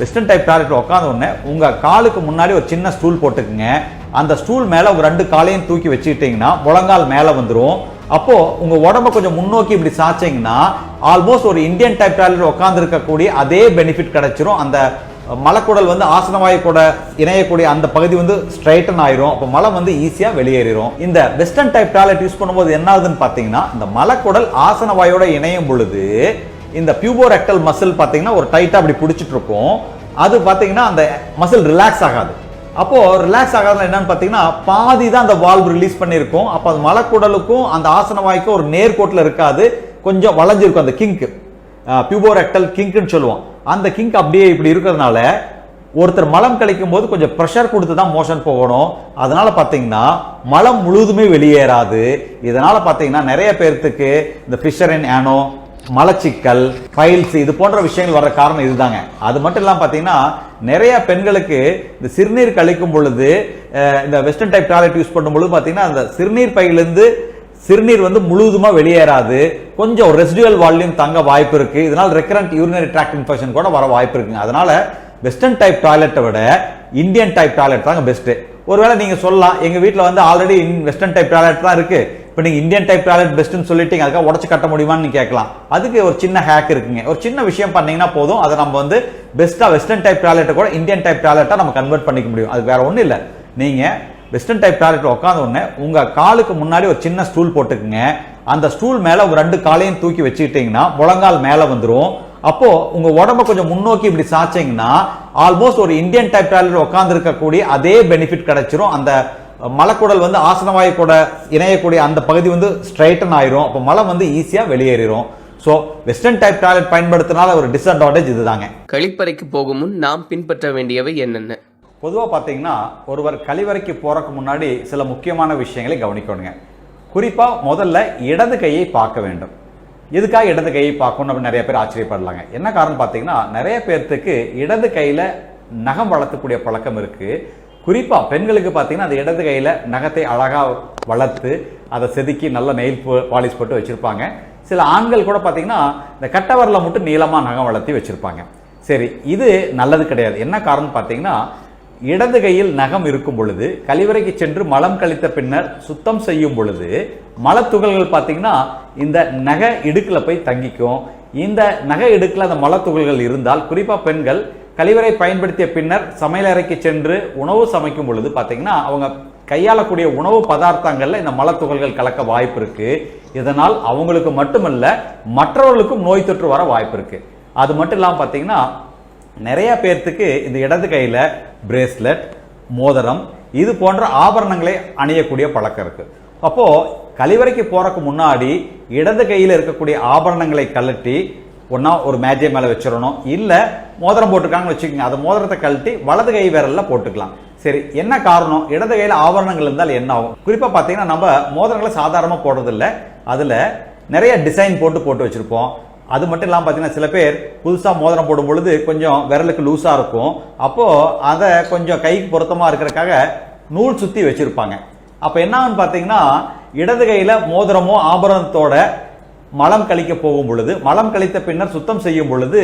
Western type toilet உட்காந்த உடனே உங்க காலுக்கு முன்னாடி ஒரு சின்ன ஸ்டூல் போட்டுக்குங்க. அந்த ஸ்டூல் மேல ஒரு 2 காலையும் தூக்கி வச்சுக்கிட்டீங்கன்னா முழங்கால் மேல வந்துடும். அப்போ உங்க உடம்ப கொஞ்சம் முன்னோக்கி இப்படி சாய்ச்சீங்கன்னா ஆல்மோஸ்ட் ஒரு இந்தியன் டைப் டாய்லெட் உட்கார்ந்து இருக்கக்கூடிய அதே பெனிஃபிட் கிடைச்சிரும். அந்த மலக்குடல் வந்து ஆசனவாயு கூட இணையக்கூடிய அந்த பகுதி வந்து ஸ்ட்ரைட்டன் ஆயிரும். அப்போ மலம் வந்து ஈஸியா வெளியேறிடும். இந்த வெஸ்டர்ன் டைப் டாய்லெட் யூஸ் பண்ணும்போது என்ன ஆகுதுன்னு பாத்தீங்கன்னா, இந்த மலக்குடல் ஆசனவாயோட இணையும் பொழுது இந்த பியூபோரெக்டல் மசில் பாத்தீங்கன்னா ஒரு டைட்டா அப்படி பிடிச்சிட்டு இருக்கும். அது பாத்தீங்கன்னா அந்த மசில் ரிலாக்ஸ் ஆகாது. அப்போ ரிலாக்ஸ் ஆகாதுன்னா என்னன்னு பாத்தீங்கன்னா, பாதி தான் அந்த வால்வ் ரிலீஸ் பண்ணிருக்கும். அப்போ அது மலக்குடலுக்கும் அந்த ஆசனவாய்க்கும் ஒரு நேர்கோட்டில் இருக்காது, கொஞ்சம் வளைஞ்சிருக்கும். அந்த கிங்க் பியூபோரெக்டல் கிங்க்னு சொல்லுவோம். அந்த கிங்க் அப்படியே இப்படி இருக்கிறதுனால ஒருத்தர் மலம் கழிக்கும் போது கொஞ்சம் ப்ரெஷர் கொடுத்து தான் மோஷன் போகணும். அதனால பாத்தீங்கன்னா மலம் முழுவதுமே வெளியேறாது. இதனால பாத்தீங்கன்னா நிறைய பேர்த்துக்கு இந்த ஃபிஷர் இன் ஆனோ, மலச்சிக்கல், பைல்ஸ் இது போன்ற விஷயங்கள் வர காரணம் இதுதாங்க. அது மட்டும் இல்லாம பாத்தீங்கன்னா நிறைய பெண்களுக்கு இந்த சிறுநீர் கழிக்கும் பொழுது இந்த வெஸ்டர்ன் டைப் டாய்லெட் யூஸ் பண்ணும் பொழுது பாத்தீங்கன்னா அந்த சிறுநீர் பையிலிருந்து சிறுநீர் வந்து முழுவதுமா வெளியேறாது, கொஞ்சம் ரெசிடுவல் வால்யூம் தங்க வாய்ப்பு இருக்கு. இதனால ரெக்கரண்ட் யூரினரி ட்ராக்ட் இன்ஃபெக்ஷன் கூட வர வாய்ப்பு இருக்குங்க. அதனால வெஸ்டர்ன் டைப் டாய்லெட்டை விட இந்தியன் டைப் டாய்லெட் தாங்க பெஸ்ட். ஒருவேளை நீங்க சொல்லலாம், எங்க வீட்டுல வந்து ஆல்ரெடி வெஸ்டர்ன் டைப் டாய்லெட் தான் இருக்கு, இப்போ நீங்க இந்தியன் டைப் டாய்லெட் பெஸ்ட்னு சொல்லிட்டீங்க, அதுக்காக உடச்சு கட்ட முடியுமான்னு கேட்கலாம். அதுக்கு ஒரு சின்ன ஹேக் இருக்குங்க. ஒரு சின்ன விஷயம் பண்ணீங்கன்னா போதும், அதை நம்ம வந்து பெஸ்டா வெஸ்டர்ன் டைப் டாய்லெட்டை கூட இந்தியன் டைப் டாய்லெட்டா நம்ம கன்வெர்ட் பண்ணிக்க முடியும். அது வேற ஒன்றும் இல்லை. நீங்க வெஸ்டர்ன் டைப் டாய்லெட் உட்காந்த உடனே உங்க காலுக்கு முன்னாடி ஒரு சின்ன ஸ்டூல் போட்டுக்குங்க. அந்த ஸ்டூல் மேல ஒரு 2 காலையும் தூக்கி வச்சுக்கிட்டீங்கன்னா முழங்கால் மேல வந்துடும். அப்போ உங்க உடம்ப கொஞ்சம் முன்னோக்கி இப்படி சாய்ச்சீங்கன்னா ஆல்மோஸ்ட் ஒரு இந்தியன் டைப் டாய்லெட் உட்கார்ந்து இருக்கக்கூடிய அதே பெனிஃபிட் கிடைச்சிரும். அந்த மலக்குடல் வந்து ஆசனவாயு கூட இணையக்கூடிய அந்த பகுதி வந்து ஸ்ட்ரைட்டன் ஆயிரும். அப்போ மலம் வந்து ஈஸியா வெளியேறிடும். ஸோ வெஸ்டர்ன் டைப் டாய்லெட் பயன்படுத்தினால ஒரு டிஸ்அட்வான்டேஜ் இதுதாங்க. கழிப்பறைக்கு போகும் முன் நாம் பின்பற்ற வேண்டியவை என்னென்ன? பொதுவாக பார்த்தீங்கன்னா ஒருவர் கழிவறைக்கு போறதுக்கு முன்னாடி சில முக்கியமான விஷயங்களை கவனிக்கணுங்க. குறிப்பாக முதல்ல இடது கையை பார்க்க வேண்டும். எதுக்காக இடது கையை பார்க்கணும் அப்படின்னு நிறைய பேர் ஆச்சரியப்படலாங்க. என்ன காரணம் பார்த்தீங்கன்னா, நிறைய பேர்த்துக்கு இடது கையில் நகம் வளர்த்தக்கூடிய பழக்கம் இருக்கு. குறிப்பாக பெண்களுக்கு பார்த்தீங்கன்னா அந்த இடது கையில் நகத்தை அழகாக வளர்த்து அதை செதுக்கி நல்ல நெயில் பாலிஷ் போட்டு வச்சிருப்பாங்க. சில ஆண்கள் கூட பார்த்தீங்கன்னா இந்த கட்டவரில் மட்டும் நீளமாக நகம் வளர்த்தி வச்சிருப்பாங்க. சரி, இது நல்லது கிடையாது. என்ன காரணம் பார்த்தீங்கன்னா, இடது கையில் நகம் இருக்கும் பொழுது கழிவறைக்கு சென்று மலம் கழித்த பின்னர் சுத்தம் செய்யும் பொழுது மலத்துகள்கள் பார்த்தீங்கன்னா இந்த நகை இடுக்கில் போய் தங்கிக்கும். இந்த நகை இடுக்கில் அந்த மலத்துகள்கள் இருந்தால், குறிப்பாக பெண்கள் கழிவறை பயன்படுத்திய பின்னர் சமையலறைக்கு சென்று உணவு சமைக்கும் பொழுது பார்த்தீங்கன்னா அவங்க கையாளக்கூடிய உணவு பதார்த்தங்கள்ல இந்த மலத்துகள்கள் கலக்க வாய்ப்பு இருக்கு. இதனால் அவங்களுக்கு மட்டுமல்ல மற்றவர்களுக்கும் நோய் தொற்று வர வாய்ப்பு இருக்கு. அது மட்டும் இல்லாமல் பார்த்தீங்கன்னா நிறைய பேர்த்துக்கு இந்த இடது கையில பிரேஸ்லெட், மோதிரம் இது போன்ற ஆபரணங்களை அணியக்கூடிய பழக்கம் இருக்கு. அப்போ கழிவறைக்கு போறதுக்கு முன்னாடி இடது கையில் இருக்கக்கூடிய ஆபரணங்களை கழட்டி ஒன்னா ஒரு மேஜை மேல வச்சிடணும். இல்ல மோதிரம் போட்டுருக்காங்கன்னு வச்சுக்கோங்க, அந்த மோதிரத்தை கழட்டி வலது கை விரல்ல போட்டுக்கலாம். சரி, என்ன காரணம்? இடது கையில ஆபரணங்கள் இருந்தால் என்ன ஆகும்? குறிப்பா பாத்தீங்கன்னா நம்ம மோதிரங்களை சாதாரணமா போடுறது இல்லை, அதுல நிறைய டிசைன் போட்டு வச்சிருப்போம். அது மட்டும் இல்லாமல் பார்த்தீங்கன்னா சில பேர் புதுசாக மோதிரம் போடும் பொழுது கொஞ்சம் விரலுக்கு லூஸாக இருக்கும். அப்போது அதை கொஞ்சம் கைக்கு பொருத்தமாக இருக்கிறதுக்காக நூல் சுற்றி வச்சுருப்பாங்க. அப்போ என்ன ஆகுன்னு பார்த்தீங்கன்னா, இடது கையில் மோதிரமோ ஆபரணத்தோட மலம் கழிக்க போகும் பொழுது, மலம் கழித்த பின்னர் சுத்தம் செய்யும் பொழுது,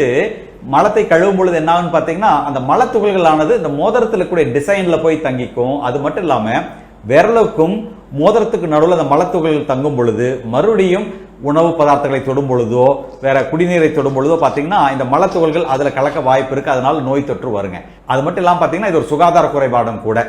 மலத்தை கழுவும் பொழுது என்ன ஆகுன்னு பார்த்தீங்கன்னா அந்த மலத்துகள்களானது இந்த மோதிரத்தில் இருக்கக்கூடிய டிசைனில் போய் தங்கிக்கும். அது மட்டும் இல்லாமல் விரலுக்கும் மோதிரத்துக்கு நடுவில் அந்த மலத்துகள்கள் தங்கும் பொழுது மறுபடியும் உணவு பதார்த்தங்களை தொடும் பொழுதோ வேற குடிநீரை தொடும் பொழுதோ பார்த்தீங்கன்னா இந்த மலத்துகள்கள் அதில் கலக்க வாய்ப்பு இருக்கு. அதனால நோய் தொற்று வருங்க. அது மட்டும் இல்லாமல் பார்த்தீங்கன்னா இது ஒரு சுகாதார குறைபாடும் கூட.